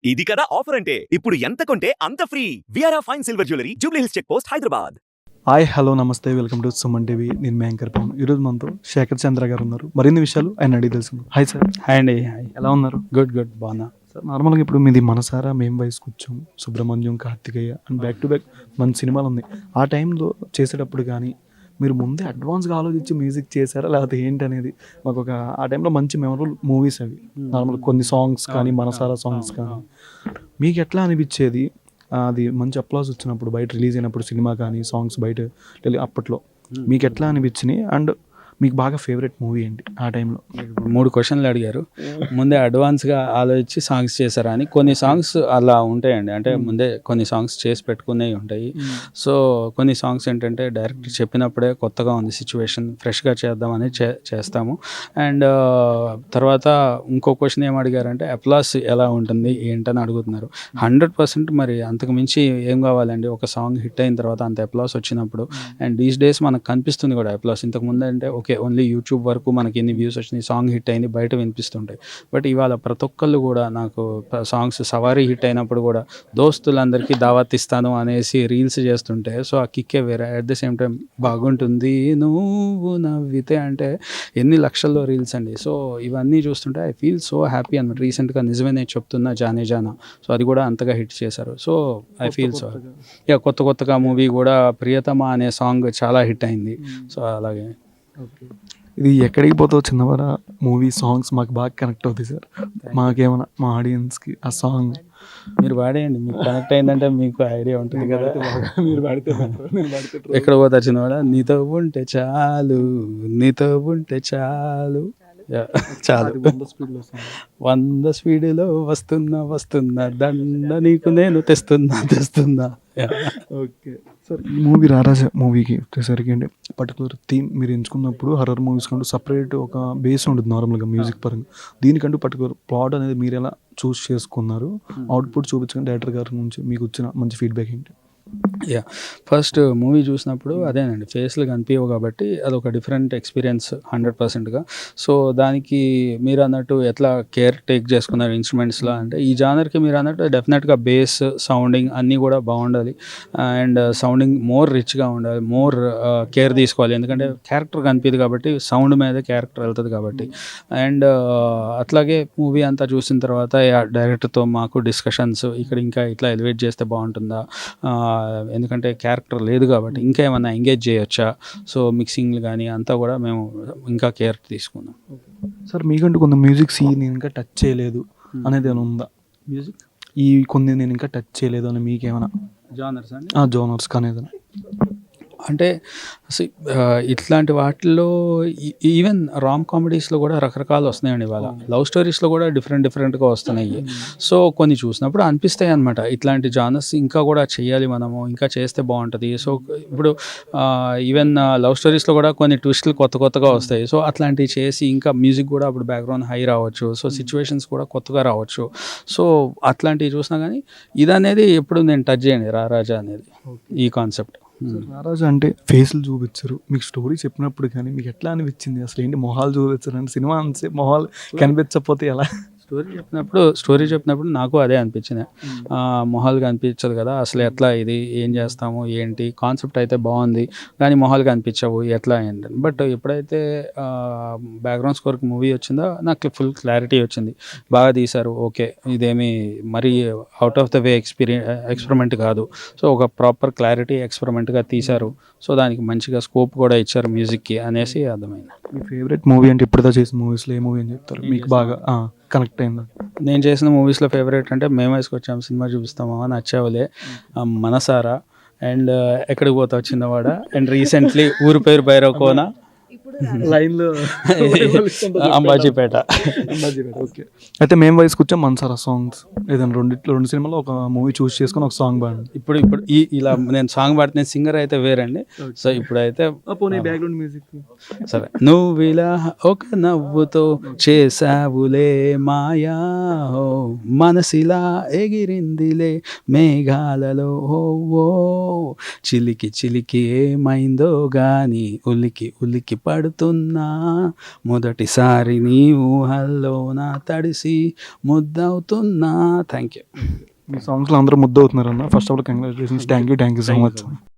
ఇది కదా ఆఫర్ అంటే ఇప్పుడు ఎంత కొంటే అంత ఫ్రీ. విఆర్ఆ fine silver jewellery Jubilee Hills check post Hyderabad. Hi hello నమస్తే వెల్కమ్ టు సుమన్ టీవీ. నేను మీ యాంకర్ పవన్. ఈరోజు మనతో శేఖర్ చంద్ర గారు ఉన్నారు. మరిన్ని విషయాలు ఆయన అడిగి తెలుసుకుందాం. Hi sir. హాయ్ అండి. హాయ్. ఎలా ఉన్నారు? గుడ్ బాగున్నా సార్ నార్మల్గా ఇప్పుడు మీది మనసారా, మేం వయసుకు వచ్చాం, Subrahmanyam, Karthikeya and back to back మన సినిమాలు ఉంది. ఆ టైంలో చేసేటప్పుడు కానీ మీరు ముందే అడ్వాన్స్గా ఆలోచించి మ్యూజిక్ చేశారా లేకపోతే ఏంటి అనేది మాకు ఒక ఆ టైంలో మంచి మెమరబుల్ మూవీస్ అవి. నార్మల్ కొన్ని సాంగ్స్ కానీ మనసారా సాంగ్స్ కానీ మీకు ఎట్లా అనిపించేది? అది మంచి అప్లాస్ వచ్చినప్పుడు బయట రిలీజ్ అయినప్పుడు సినిమా కానీ సాంగ్స్ బయట అప్పట్లో మీకు ఎట్లా అనిపించినాయి? అండ్ మీకు బాగా ఫేవరెట్ మూవీ ఏంటి ఆ టైంలో? 3 క్వశ్చన్లు అడిగారు. ముందే అడ్వాన్స్గా ఆలోచించి సాంగ్స్ చేశారా అని. కొన్ని సాంగ్స్ అలా ఉంటాయండి, అంటే ముందే కొన్ని సాంగ్స్ చేసి పెట్టుకునేవి ఉంటాయి. సో కొన్ని సాంగ్స్ ఏంటంటే డైరెక్ట్ చెప్పినప్పుడే కొత్తగా ఉంది సిచ్యువేషన్, ఫ్రెష్గా చేద్దామని చేస్తాము. అండ్ తర్వాత ఇంకో క్వశ్చన్ ఏం అడిగారంటే అప్లాస్ ఎలా ఉంటుంది ఏంటని అడుగుతున్నారు. 100% మరి అంతకు మించి ఏం కావాలండి? ఒక సాంగ్ హిట్ అయిన తర్వాత అంత అప్లాస్ వచ్చినప్పుడు. అండ్ దీస్ డేస్ మనకు కనిపిస్తుంది కూడా అప్లాస్. ఇంతకుముందు అంటే ఓకే ఓన్లీ యూట్యూబ్ వరకు మనకి ఎన్ని వ్యూస్ వచ్చినాయి, సాంగ్ హిట్ అయింది, బయట వినిపిస్తుంటాయి. బట్ ఇవాళ ప్రతి ఒక్కళ్ళు కూడా నాకు సాంగ్స్ సవారీ హిట్ అయినప్పుడు కూడా దోస్తులందరికీ దావత్ ఇస్తాను అనేసి రీల్స్ చేస్తుంటే సో ఆ కిక్కే వేరే. అట్ ద సేమ్ టైం బాగుంటుంది నువ్వు నవ్వితే అంటే ఎన్ని లక్షల్లో రీల్స్ అండి. సో ఇవన్నీ చూస్తుంటే ఐ ఫీల్ సో హ్యాపీ అన్నమాట. రీసెంట్గా నిజమే నేను చెప్తున్నా జానే జానా, సో అది కూడా అంతగా హిట్ చేశారు. సో ఐ ఫీల్ సో ఇక కొత్తగా మూవీ కూడా ప్రియతమ అనే సాంగ్ చాలా హిట్ అయింది. సో అలాగే ఇది ఎక్కడికి పోతావు చిన్నవారా మూవీ సాంగ్స్ మాకు బాగా కనెక్ట్ అవుతాయి సార్. మాకేమన్నా మా ఆడియన్స్కి ఆ సాంగ్ మీరు పాడేయండి, మీకు కనెక్ట్ అయిందంటే మీకు ఐడియా ఉంటుంది కదా. మీరు పాడితే ఎక్కడ పోతా చిన్నవాడా, నీతో ఉంటే చాలు, నీతో ఉంటే చాలు, చాలు 100 స్పీడ్లో వస్తున్నా దండ నీకు నేను తెస్తున్నా. ఓకే సార్, ఈ మూవీ రారాజా మూవీకి వచ్చేసరికి అంటే పర్టికులర్ థీమ్ మీరు ఎంచుకున్నప్పుడు హర్రర్ మూవీస్ కంటూ సపరేట్ ఒక బేస్ ఉంటుంది నార్మల్గా మ్యూజిక్ పరంగా. దీనికంటూ పర్టికులర్ ప్లాట్ అనేది మీరు ఎలా చూస్ చేసుకున్నారు? అవుట్పుట్ చూపించుకుని డైరెక్టర్ గారి నుంచి మీకు వచ్చిన మంచి ఫీడ్బ్యాక్ ఏంటి? ఫస్ట్ మూవీ చూసినప్పుడు అదేనండి, ఫేస్లు కనిపించవు కాబట్టి అదొక డిఫరెంట్ ఎక్స్పీరియన్స్ 100%గా. సో దానికి మీరు అన్నట్టు ఎట్లా కేర్ టేక్ చేసుకున్నారు ఇన్స్ట్రుమెంట్స్లో అంటే, ఈ జానర్కి మీరు అన్నట్టు డెఫినెట్గా బేస్ సౌండింగ్ అన్నీ కూడా బాగుండాలి. అండ్ సౌండింగ్ మోర్ రిచ్గా ఉండాలి, మోర్ కేర్ తీసుకోవాలి. ఎందుకంటే క్యారెక్టర్ కనిపించదు కాబట్టి సౌండ్ మీద క్యారెక్టర్ వెళ్తుంది కాబట్టి. అండ్ అట్లాగే మూవీ అంతా చూసిన తర్వాత డైరెక్టర్తో మాకు డిస్కషన్స్, ఇక్కడ ఇంకా ఇట్లా ఎలివేట్ చేస్తే బాగుంటుందా, ఎందుకంటే క్యారెక్టర్ లేదు కాబట్టి ఇంకా ఏమన్నా ఎంగేజ్ చేయొచ్చా, సో మిక్సింగ్లు కానీ అంతా కూడా మేము ఇంకా కేర్ తీసుకున్నాం. సార్ మీకంటూ కొంత మ్యూజిక్ నేను ఇంకా టచ్ చేయలేదు అనేది ఏమైనా ఉందా? మ్యూజిక్ ఈ కొన్ని నేను ఇంకా టచ్ చేయలేదు అని మీకేమైనా జానర్స్ అండి, జోనర్స్ కానీ ఏదైనా అంటే ఇట్లాంటి వాటిల్లో ఈవెన్ రామ్ కామెడీస్లో కూడా రకరకాలు వస్తున్నాయండి. ఇవాళ లవ్ స్టోరీస్లో కూడా డిఫరెంట్గా వస్తున్నాయి. సో కొన్ని చూసినప్పుడు అనిపిస్తాయి అనమాట, ఇట్లాంటి జానర్స్ ఇంకా కూడా చేయాలి, మనము ఇంకా చేస్తే బాగుంటుంది. సో ఇప్పుడు ఈవెన్ లవ్ స్టోరీస్లో కూడా కొన్ని ట్విస్టులు కొత్తగా వస్తాయి. సో అట్లాంటివి చేసి ఇంకా మ్యూజిక్ కూడా అప్పుడు బ్యాక్గ్రౌండ్ హై రావచ్చు, సో సిచ్యువేషన్స్ కూడా కొత్తగా రావచ్చు. సో అట్లాంటివి చూసినా కానీ ఇది అనేది ఎప్పుడు నేను టచ్ చేయండి రారాజా అనేది ఈ కాన్సెప్ట్. రారాజు అంటే ఫేస్లు చూపించరు, మీకు స్టోరీ చెప్పినప్పుడు కానీ మీకు ఎట్లా అనిపించింది? అసలు ఏంటి మొహాలు చూపించరు అంటే సినిమా అంతే మొహాలు కనిపించకపోతే ఎలా? స్టోరీ చెప్పినప్పుడు నాకు అదే అనిపించింది, మొహాలు కనిపించదు కదా అసలు, ఎట్లా ఇది ఏం చేస్తాము ఏంటి, కాన్సెప్ట్ అయితే బాగుంది కానీ మొహాలు కనిపించవు ఎట్లా ఏంటి. బట్ ఎప్పుడైతే బ్యాక్గ్రౌండ్ స్కోర్కి మూవీ వచ్చిందో నాకు ఫుల్ క్లారిటీ వచ్చింది, బాగా తీశారు, ఓకే ఇదేమి మరీ out of the way experiment కాదు, సో ఒక ప్రాపర్ క్లారిటీ ఎక్స్పెరిమెంట్గా తీశారు. సో దానికి మంచిగా స్కోప్ కూడా ఇచ్చారు మ్యూజిక్కి అనేసి అర్థమైంది. మీ ఫేవరెట్ మూవీ అంటే ఇప్పుడుదా చేసిన మూవీస్లో ఏ మూవీ అని చెప్తారు మీకు బాగా కనెక్ట్ అయిందా? నేను చేసిన మూవీస్లో ఫేవరెట్ అంటే మేము వేసుకొచ్చాము సినిమా చూపిస్తామా, నచ్చావులే, మనసారా, అండ్ ఎక్కడికి పోతావు చిన్నవాడ, అండ్ రీసెంట్లీ ఊరి పేరు భైరవకోన, లైన్లో అంబాజీపేట. ఓకే, అయితే మేము వయసుకు వచ్చాం మనసారా సాంగ్స్ ఏదైనా రెండు సినిమాలో ఒక మూవీ చూస్ చేసుకొని ఒక సాంగ్ పాడండి. ఇప్పుడు ఇలా నేను సాంగ్ పాడితే సింగర్ అయితే వేరండి. సో ఇప్పుడైతే బ్యాక్గ్రౌండ్ మ్యూజిక్ సరే, నువ్వు ఇలా ఒక నవ్వుతో చేసావులే మాయా, మనసిలా ఎగిరిందిలే మేఘాలలో, ఓ చిలికి ఏమైందో గాని ఉలికి పడుతున్నా, మొదటిసారి నీ ఊహల్లో నా తడిసి ముద్దవుతున్నా. Thank you. మీ సాంగ్స్లో అందరూ ముద్దు అవుతున్నారు అన్న. First of all congratulations, thank you so much.